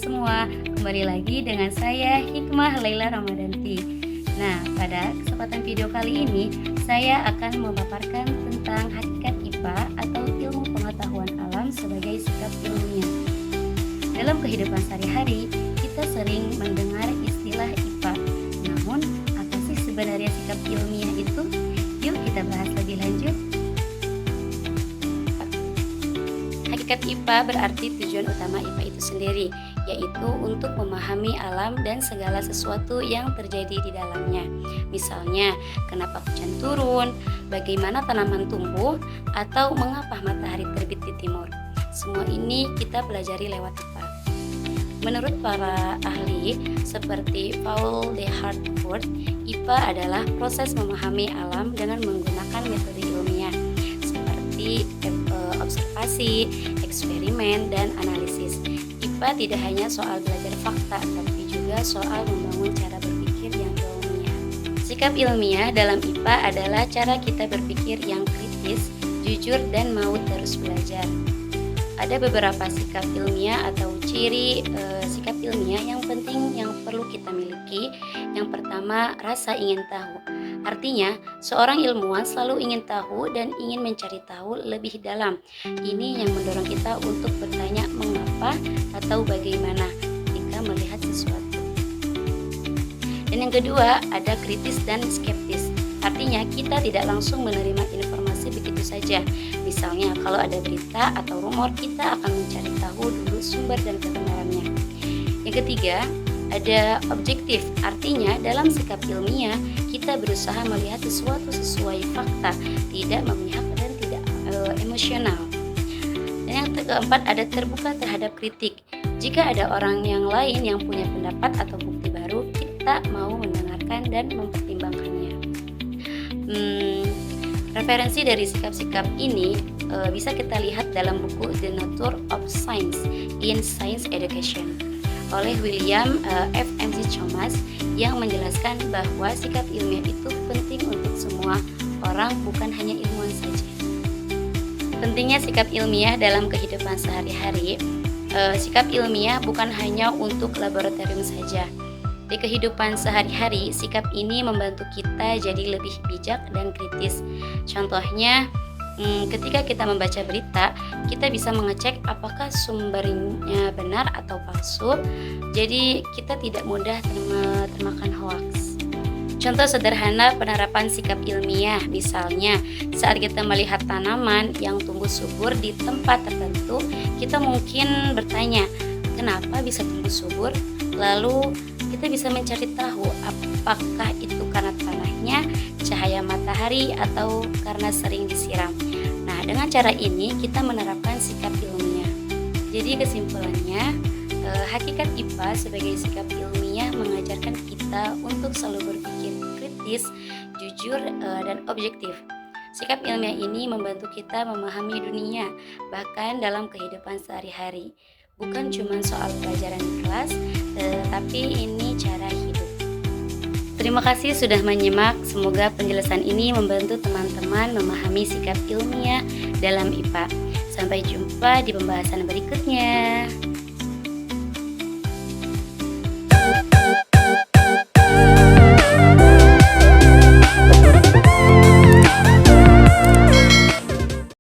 semua, kembali lagi dengan saya Hikmah Laila Ramadanti. Nah, pada kesempatan video kali ini saya akan memaparkan tentang hakikat IPA atau ilmu pengetahuan alam sebagai sikap ilmiah. Dalam kehidupan sehari-hari, kita sering mendengar istilah IPA. Namun, apa sih sebenarnya sikap ilmiah itu? Yuk kita bahas lebih lanjut. Hakikat IPA berarti tujuan utama IPA itu sendiri, yaitu untuk memahami alam dan segala sesuatu yang terjadi di dalamnya. Misalnya, kenapa hujan turun, bagaimana tanaman tumbuh, atau mengapa matahari terbit di timur. Semua ini kita pelajari lewat IPA. Menurut para ahli seperti Paul de Hartford, IPA adalah proses memahami alam dengan menggunakan metode ilmiah seperti observasi, eksperimen, dan analisis. IPA tidak hanya soal belajar fakta, tapi juga soal membangun cara berpikir yang ilmiah. Sikap ilmiah dalam IPA adalah cara kita berpikir yang kritis, jujur, dan mau terus belajar. Ada beberapa sikap ilmiah atau ciri sikap ilmiah yang penting yang perlu kita miliki. Yang pertama, rasa ingin tahu. Artinya, seorang ilmuwan selalu ingin tahu dan ingin mencari tahu lebih dalam. Ini yang mendorong kita untuk bertanya mengapa atau bagaimana ketika melihat sesuatu. Dan yang kedua, ada kritis dan skeptis. Artinya, kita tidak langsung menerima informasi begitu saja. Misalnya, kalau ada berita atau rumor, kita akan mencari tahu dulu sumber dan kebenarannya. Yang ketiga, ada objektif. Artinya, dalam sikap ilmiah, kita berusaha melihat sesuatu sesuai fakta, tidak memihak dan tidak emosional. Dan yang keempat, ada terbuka terhadap kritik. Jika ada orang yang lain yang punya pendapat atau bukti baru, kita mau mendengarkan dan mempertimbangkannya. Referensi dari sikap-sikap ini bisa kita lihat dalam buku The Nature of Science in Science Education oleh William F. McComas yang menjelaskan bahwa sikap ilmiah itu penting untuk semua orang, bukan hanya ilmuwan saja. Pentingnya sikap ilmiah dalam kehidupan sehari-hari. Sikap ilmiah bukan hanya untuk laboratorium saja. Di kehidupan sehari-hari, sikap ini membantu kita jadi lebih bijak dan kritis. Contohnya, ketika kita membaca berita, kita bisa mengecek apakah sumbernya benar atau palsu. Jadi, kita tidak mudah termakan hoaks. Contoh sederhana penerapan sikap ilmiah, misalnya saat kita melihat tanaman yang tumbuh subur di tempat tertentu, kita mungkin bertanya, kenapa bisa tumbuh subur? Lalu kita bisa mencari tahu apakah itu karena tanahnya, cahaya matahari, atau karena sering disiram. Nah, dengan cara ini kita menerapkan sikap ilmiah. Jadi kesimpulannya, hakikat IPA sebagai sikap ilmiah mengajarkan kita untuk selalu berpikir kritis, jujur, dan objektif. Sikap ilmiah ini membantu kita memahami dunia, bahkan dalam kehidupan sehari-hari. Bukan cuma soal pelajaran di kelas, tapi ini cara hidup. Terima kasih sudah menyimak. Semoga penjelasan ini membantu teman-teman memahami sikap ilmiah dalam IPA. Sampai jumpa di pembahasan berikutnya.